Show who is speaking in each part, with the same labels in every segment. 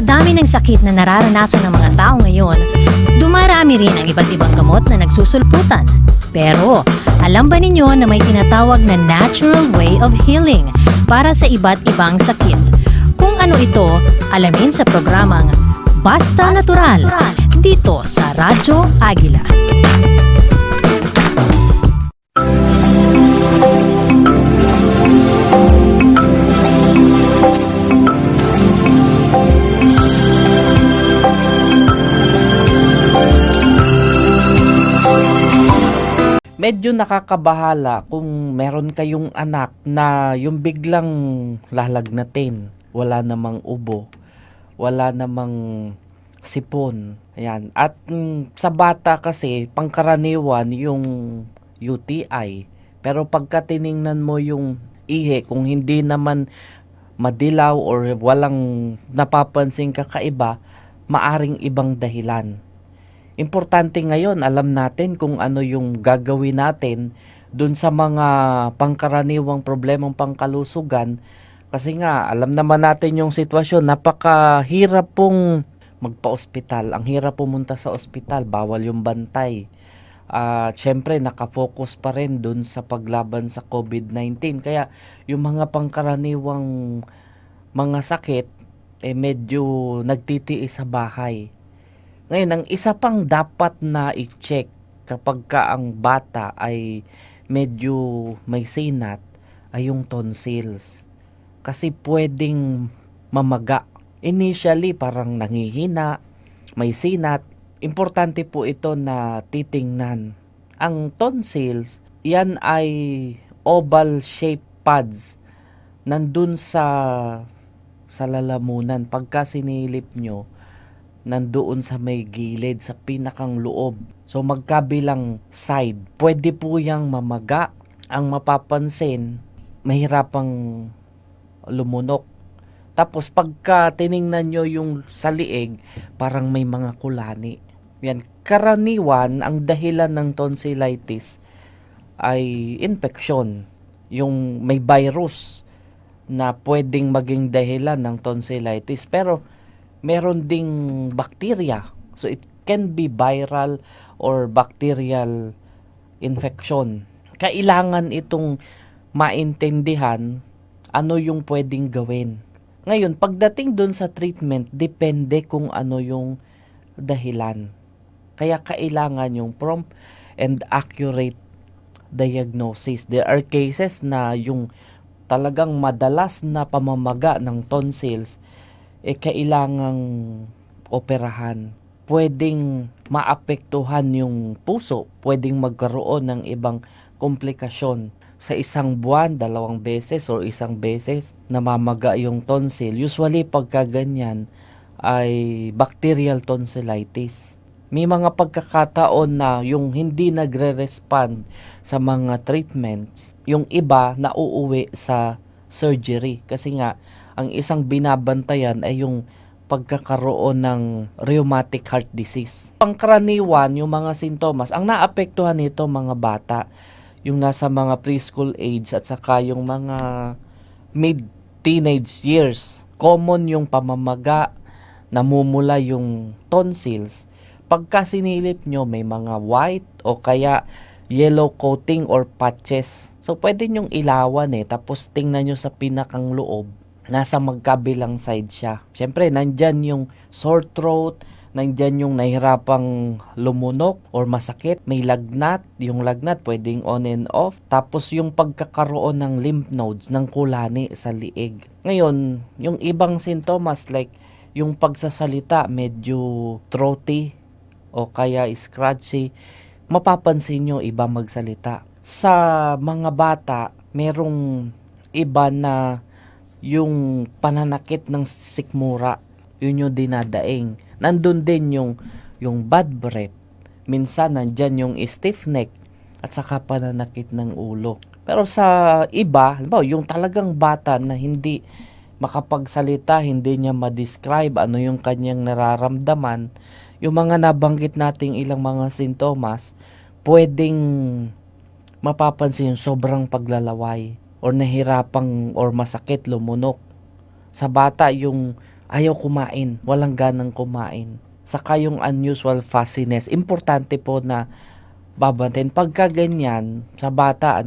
Speaker 1: Sa dami ng sakit na nararanasan ng mga tao ngayon, dumarami rin ang iba't ibang gamot na nagsusulputan. Pero, alam ba ninyo na may tinatawag na natural way of healing para sa iba't ibang sakit? Kung ano ito, alamin sa programang Basta Natural, dito sa Radyo Agila.
Speaker 2: Medyo nakakabahala kung meron kayong anak na yung biglang lalagnatin, wala namang ubo, wala namang sipon. Ayan. At sa bata kasi, pangkaraniwan yung UTI. Pero pagka tiningnan mo yung ihi, kung hindi naman madilaw or walang napapansing kakaiba, maaring ibang dahilan. Importante ngayon, alam natin kung ano yung gagawin natin dun sa mga pangkaraniwang problemang pangkalusugan. Kasi nga, alam naman natin yung sitwasyon, napakahirap pong magpa-ospital. Ang hirap pumunta sa ospital, bawal yung bantay. Syempre, nakafocus pa rin dun sa paglaban sa COVID-19. Kaya yung mga pangkaraniwang mga sakit, medyo nagtitiis sa bahay. Ngayon, ang isa pang dapat na i-check kapag ka ang bata ay medyo may sinat ay yung tonsils. Kasi pwedeng mamaga. Initially, parang nangihina, may sinat. Importante po ito na titingnan. Ang tonsils, yan ay oval-shaped pads. Nandun sa lalamunan. Pagka sinilip nyo, nandoon sa may gilid, sa pinakang loob. So magkabilang side. Pwede po yang mamaga. Ang mapapansin, mahirapang lumunok. Tapos pagka tiningnan nyo yung sa liig, parang may mga kulani. Yan. Karaniwan, ang dahilan ng tonsillitis ay infection. Yung may virus na pwedeng maging dahilan ng tonsillitis. Pero meron ding bacteria. So it can be viral or bacterial infection. Kailangan itong maintindihan ano yung pwedeng gawin. Ngayon, pagdating dun sa treatment, depende kung ano yung dahilan. Kaya kailangan yung prompt and accurate diagnosis. There are cases na yung talagang madalas na pamamaga ng tonsils kailangang operahan. Pwedeng maapektuhan yung puso, pwedeng magkaroon ng ibang komplikasyon. Sa isang buwan, 2 beses or 1 beses namamaga yung tonsil. Usually pagka ganyan ay bacterial tonsillitis. May mga pagkakataon na yung hindi nagre-respond sa mga treatments, yung iba nauuwi sa surgery kasi nga ang isang binabantayan ay yung pagkakaroon ng rheumatic heart disease. Pangkaraniwan, yung mga sintomas, ang naapektuhan nito mga bata, yung nasa mga preschool age at saka yung mga mid-teenage years. Common yung pamamaga, namumula yung tonsils. Pagka sinilip nyo, may mga white o kaya yellow coating or patches. So, pwede nyong ilawan tapos tingnan nyo sa pinakang loob. Nasa magkabilang side siya. Siyempre, nandyan yung sore throat, nandyan yung nahihirapang lumunok or masakit, may lagnat, yung lagnat pwedeng on and off, tapos yung pagkakaroon ng lymph nodes, ng kulani sa liig. Ngayon, yung ibang sintomas like yung pagsasalita medyo throaty o kaya scratchy, mapapansin nyo iba magsalita. Sa mga bata, merong iba na yung pananakit ng sikmura, yun yung dinadaing. Nandun din yung bad breath. Minsan nandyan yung stiff neck at saka pananakit ng ulo. Pero sa iba, halimbawa, yung talagang bata na hindi makapagsalita, hindi niya ma-describe ano yung kanyang nararamdaman, yung mga nabanggit nating ilang mga sintomas, pwedeng mapapansin yung sobrang paglalaway or nahirapang or masakit lumunok. Sa bata, yung ayaw kumain, walang ganang kumain. Saka yung unusual fussiness, importante po na babantayan. Pagka ganyan, sa bata,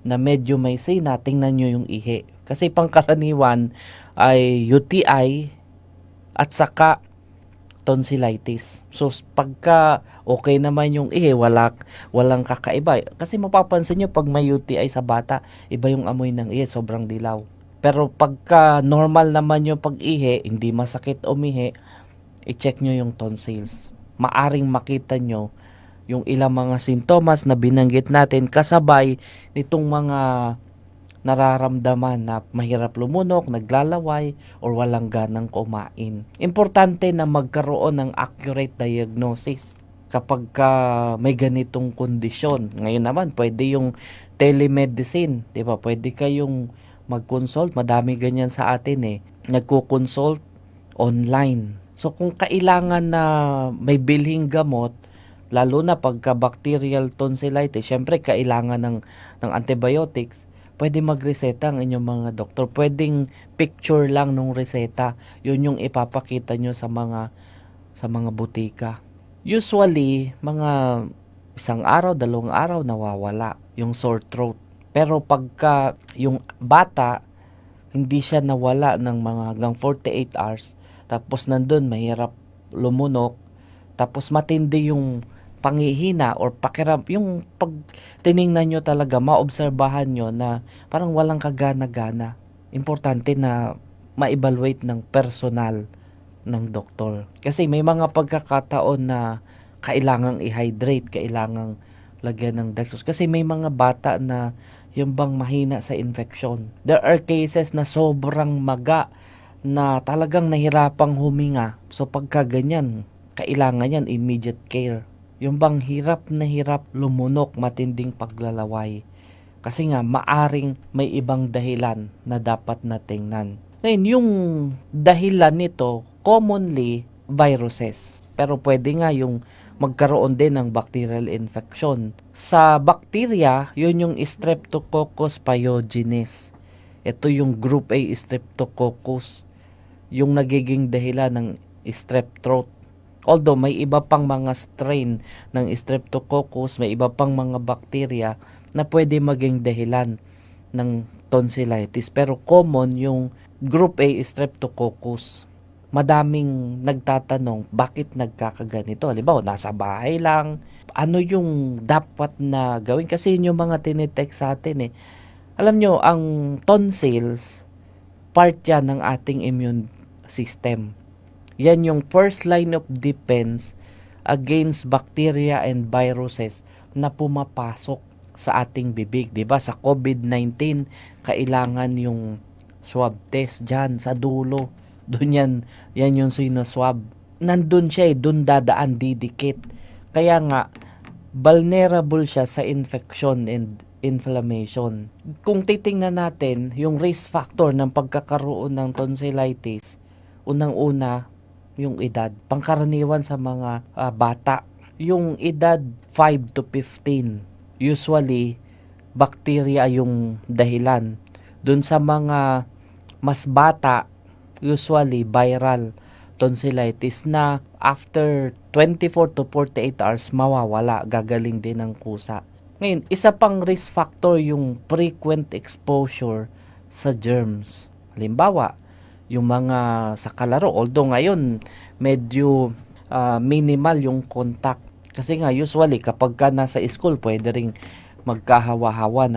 Speaker 2: na medyo may sina, tingnan nyo yung ihi. Kasi pangkaraniwan ay UTI at saka tonsillitis. So, pagka okay naman yung ihi, walang kakaiba. Kasi mapapansin nyo, pag may UTI sa bata, iba yung amoy ng ihi, sobrang dilaw. Pero pagka normal naman yung pag-ihi, hindi masakit umihi, i-check nyo yung tonsils. Maaring makita nyo yung ilang mga sintomas na binanggit natin kasabay nitong mga nararamdaman na mahirap lumunok, naglalaway, or walang ganang kumain. Importante na magkaroon ng accurate diagnosis kapag may ganitong kondisyon. Ngayon naman, pwede yung telemedicine, di ba? Pwede kayong mag-consult, madami ganyan sa atin nagko-consult online. So kung kailangan na may bilhing gamot, lalo na pagka bacterial tonsillitis, syempre kailangan ng antibiotics, pwede magreseta ang inyong mga doktor. Pwedeng picture lang nung reseta. Yun yung ipapakita nyo sa mga butika. Usually, mga isang araw, 2 araw, nawawala yung sore throat. Pero pagka yung bata, hindi siya nawala ng mga hanggang 48 hours, tapos nandun, mahirap lumunok, tapos matindi yung pangihina or pakiram, yung pag tiningnan nyo talaga, maobserbahan nyo na parang walang kagana-gana. Importante na ma-evaluate ng personal ng doktor. Kasi may mga pagkakataon na kailangang i-hydrate, kailangang lagyan ng Dextrose. Kasi may mga bata na yung bang mahina sa infection. There are cases na sobrang maga na talagang nahirapang huminga. So pagka ganyan, kailangan yan immediate care. Yung bang hirap na hirap lumunok, matinding paglalaway. Kasi nga, maaring may ibang dahilan na dapat na tingnan. Ngayon, yung dahilan nito, commonly, viruses. Pero pwede nga yung magkaroon din ng bacterial infection. Sa bacteria, yun yung Streptococcus pyogenes. Ito yung group A Streptococcus, yung nagiging dahilan ng strep throat. Although may iba pang mga strain ng Streptococcus, may iba pang mga bacteria na pwede maging dahilan ng tonsillitis. Pero common yung group A Streptococcus. Madaming nagtatanong bakit nagkakaganito. Halimbawa, nasa bahay lang. Ano yung dapat na gawin? Kasi yun yung mga tinitext sa atin Alam nyo, ang tonsils, part yan ng ating immune system. Yan yung first line of defense against bacteria and viruses na pumapasok sa ating bibig. Diba? Sa COVID-19, kailangan yung swab test dyan sa dulo. Doon yan yung sinuswab. Nandun siya doon dadaan, didikit. Kaya nga, vulnerable siya sa infection and inflammation. Kung titingnan natin yung risk factor ng pagkakaroon ng tonsillitis, unang-una, yung edad. Pangkaraniwan sa mga bata. Yung edad 5 to 15, usually, bacteria yung dahilan. Doon sa mga mas bata, usually viral tonsillitis na after 24 to 48 hours mawawala, gagaling din ng kusa. Ngayon, isa pang risk factor yung frequent exposure sa germs. Halimbawa, yung mga sa kalaro, although ngayon medyo minimal yung contact. Kasi nga usually kapag ka nasa school, pwede ring magkahawa-hawa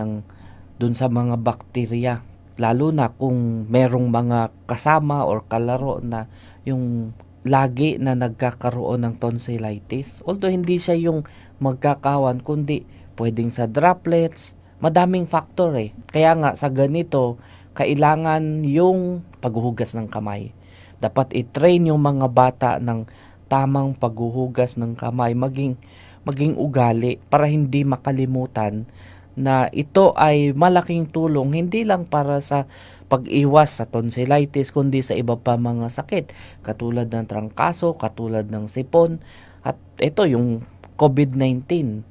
Speaker 2: dun sa mga bakterya. Lalo na kung merong mga kasama or kalaro na yung lagi na nagkakaroon ng tonsillitis. Although hindi siya yung magkakawan, kundi pwedeng sa droplets, madaming factor Kaya nga sa ganito, kailangan yung paghuhugas ng kamay. Dapat i-train yung mga bata ng tamang paghuhugas ng kamay, maging ugali para hindi makalimutan na ito ay malaking tulong hindi lang para sa pag-iwas sa tonsillitis kundi sa iba pa mga sakit katulad ng trangkaso, katulad ng sipon, at ito yung COVID-19,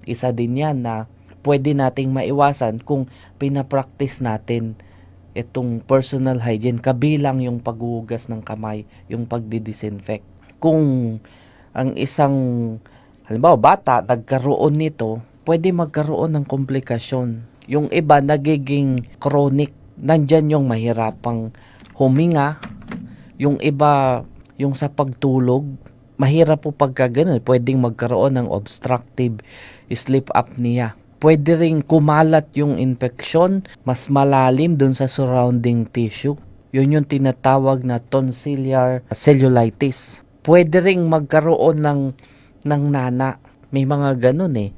Speaker 2: isa din yan na pwede nating maiwasan kung pinapractice natin itong personal hygiene, kabilang yung paghuhugas ng kamay, yung pagdidisinfect. Kung ang isang, halimbawa bata, nagkaroon nito, pwede magkaroon ng komplikasyon. Yung iba nagiging chronic, nandyan yung mahirapang huminga, yung iba, yung sa pagtulog, mahirap po pagka ganun, pwedeng magkaroon ng obstructive sleep apnea. Pwede ring kumalat yung infeksyon, mas malalim dun sa surrounding tissue. Yun yung tinatawag na tonsillar cellulitis. Pwede ring magkaroon ng nana. May mga ganun eh.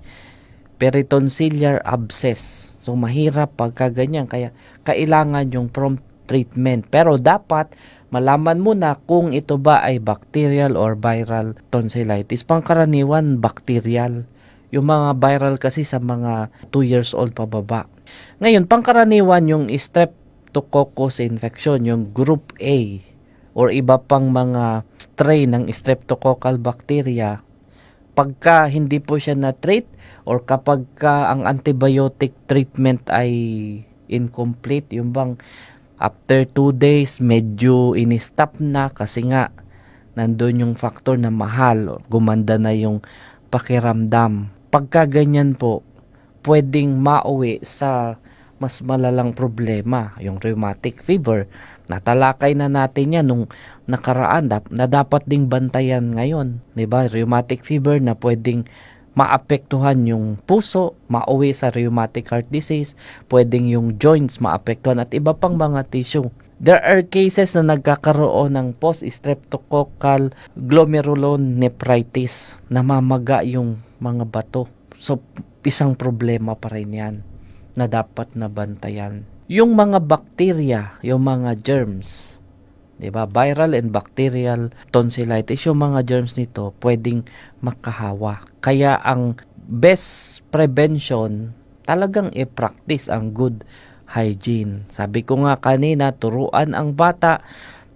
Speaker 2: Peritonsillar abscess. So mahirap pagka ganyan. Kaya kailangan yung prompt treatment. Pero dapat malaman mo na kung ito ba ay bacterial or viral tonsillitis. Pangkaraniwan, bacterial. Yung mga viral kasi sa mga 2 years old pababa. Ngayon, pangkaraniwan yung streptococcus infection, yung group A or iba pang mga strain ng streptococcal bacteria, pagka hindi po siya na-treat or kapag ang antibiotic treatment ay incomplete, yung bang after 2 days medyo in-stop na kasi nga nandun yung factor na mahal, gumanda na yung pakiramdam. Pagka ganyan po, pwedeng mauwi sa mas malalang problema, yung rheumatic fever. Natalakay na natin yan nung nakaraan na dapat ding bantayan ngayon. Diba? Rheumatic fever na pwedeng maapektuhan yung puso, mauwi sa rheumatic heart disease, pwedeng yung joints maapektuhan at iba pang mga tissue. There are cases na nagkakaroon ng post-streptococcal glomerulonephritis, namamaga yung mga bato. So, isang problema pa rin yan na dapat nabantayan. Yung mga bacteria, yung mga germs, diba? Viral and bacterial tonsillitis, yung mga germs nito pwedeng makahawa. Kaya ang best prevention, talagang i-practice ang good hygiene. Sabi ko nga kanina, turuan ang bata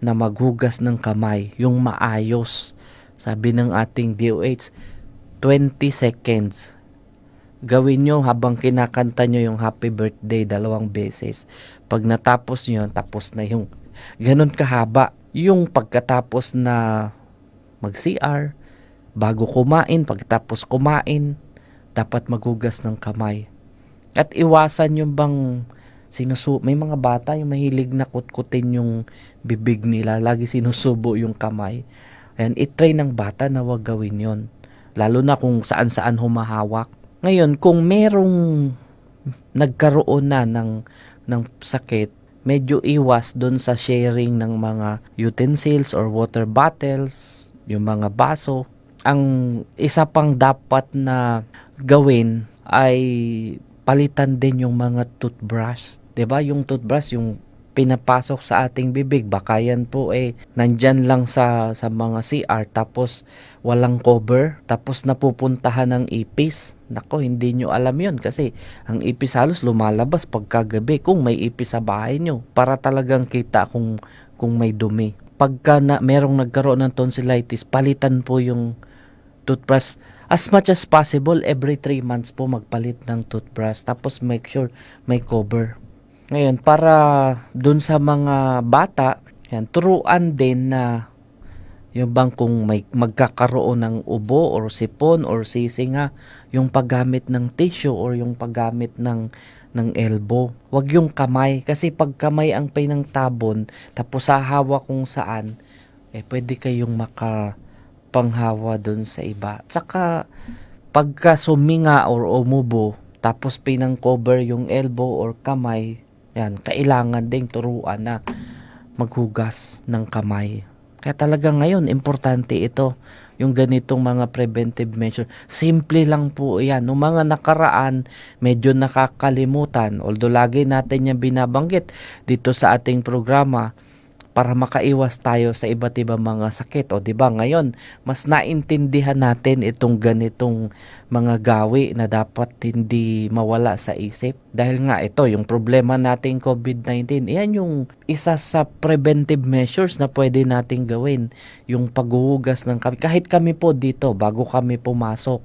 Speaker 2: na maghugas ng kamay, yung maayos. Sabi ng ating DOH, 20 seconds. Gawin nyo habang kinakanta nyo yung happy birthday 2 beses. Pag natapos nyo, tapos na yung ganun kahaba. Yung pagkatapos na mag-CR, bago kumain, pagkatapos kumain, dapat maghugas ng kamay. At iwasan yung bang may mga bata yung mahilig na kutkutin yung bibig nila, lagi sinusubo yung kamay. Ayan, i-train ng bata na wag gawin yon. Lalo na kung saan-saan humahawak. Ngayon, kung merong nagkaroon na ng sakit, medyo iwas doon sa sharing ng mga utensils or water bottles, yung mga baso. Ang isa pang dapat na gawin ay palitan din yung mga toothbrush. 'Di ba? Yung toothbrush, yung pinapasok sa ating bibig, baka yan po nandyan lang sa mga CR tapos walang cover, tapos napupuntahan ng ipis. Nako, hindi nyo alam yon kasi ang ipis halos lumalabas pagkagabi kung may ipis sa bahay nyo para talagang kita kung may dumi. Pagka merong nagkaroon ng tonsillitis, palitan po yung toothbrush. As much as possible, every 3 months po magpalit ng toothbrush. Tapos make sure may cover. Ngayon, para dun sa mga bata, yan, turuan din na yung bang kung may magkakaroon ng ubo or sipon or sisinga, yung paggamit ng tissue or yung paggamit ng elbow. Wag yung kamay. Kasi pag kamay ang pinangtabon, tapos hahawa kung saan, pwede kayong panghawa dun sa iba. Tsaka pagka suminga or umubo, tapos pinang-cover yung elbow or kamay, yan, kailangan ding turuan na maghugas ng kamay. Kaya talaga ngayon, importante ito, yung ganitong mga preventive measure. Simple lang po yan. Noong mga nakaraan, medyo nakakalimutan. Although lagi natin yung binabanggit dito sa ating programa, para makaiwas tayo sa iba't ibang mga sakit. O diba, ngayon, mas naintindihan natin itong ganitong mga gawi na dapat hindi mawala sa isip. Dahil nga ito, yung problema nating COVID-19, yan yung isa sa preventive measures na pwede nating gawin. Yung paghuhugas ng kami. Kahit kami po dito, bago kami pumasok,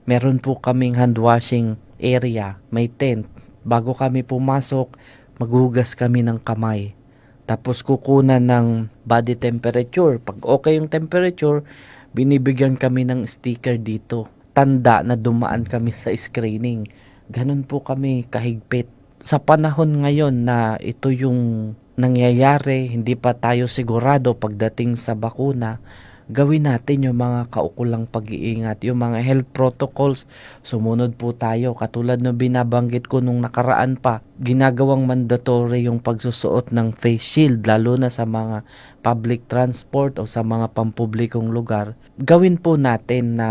Speaker 2: meron po kaming hand washing area, may tent. Bago kami pumasok, maghugas kami ng kamay. Tapos kukunan ng body temperature. Pag okay yung temperature, binibigyan kami ng sticker dito. Tanda na dumaan kami sa screening. Ganun po kami kahigpit. Sa panahon ngayon na ito yung nangyayari, hindi pa tayo sigurado pagdating sa bakuna, gawin natin yung mga kaukulang pag-iingat, yung mga health protocols, sumunod po tayo. Katulad ng binabanggit ko nung nakaraan pa, ginagawang mandatory yung pagsusuot ng face shield, lalo na sa mga public transport o sa mga pampublikong lugar. Gawin po natin na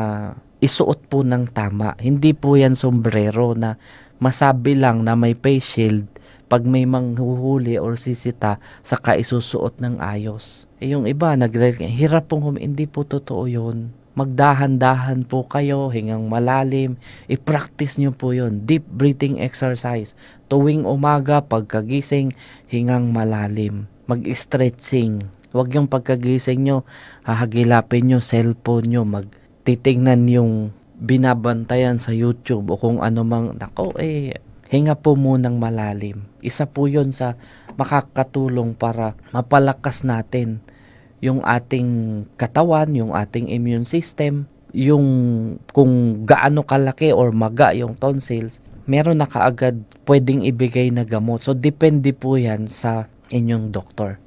Speaker 2: isuot po ng tama. Hindi po yan sombrero na masabi lang na may face shield, pag may manghuhuli or sisita, saka isusuot ng ayos. Yung iba, hirap pong hindi po totoo yun. Magdahan-dahan po kayo, hingang malalim, i-practice nyo po yun. Deep breathing exercise. Tuwing umaga, pagkagising, hingang malalim. Mag-stretching. Huwag yung pagkagising nyo, hahagilapin nyo, cellphone nyo, magtitingnan yung binabantayan sa YouTube o kung ano mang, hinga po munang malalim. Isa po yun sa makakatulong para mapalakas natin yung ating katawan, yung ating immune system, yung kung gaano kalaki or maga yung tonsils, meron na kaagad pwedeng ibigay na gamot. So, depende po yan sa inyong doktor.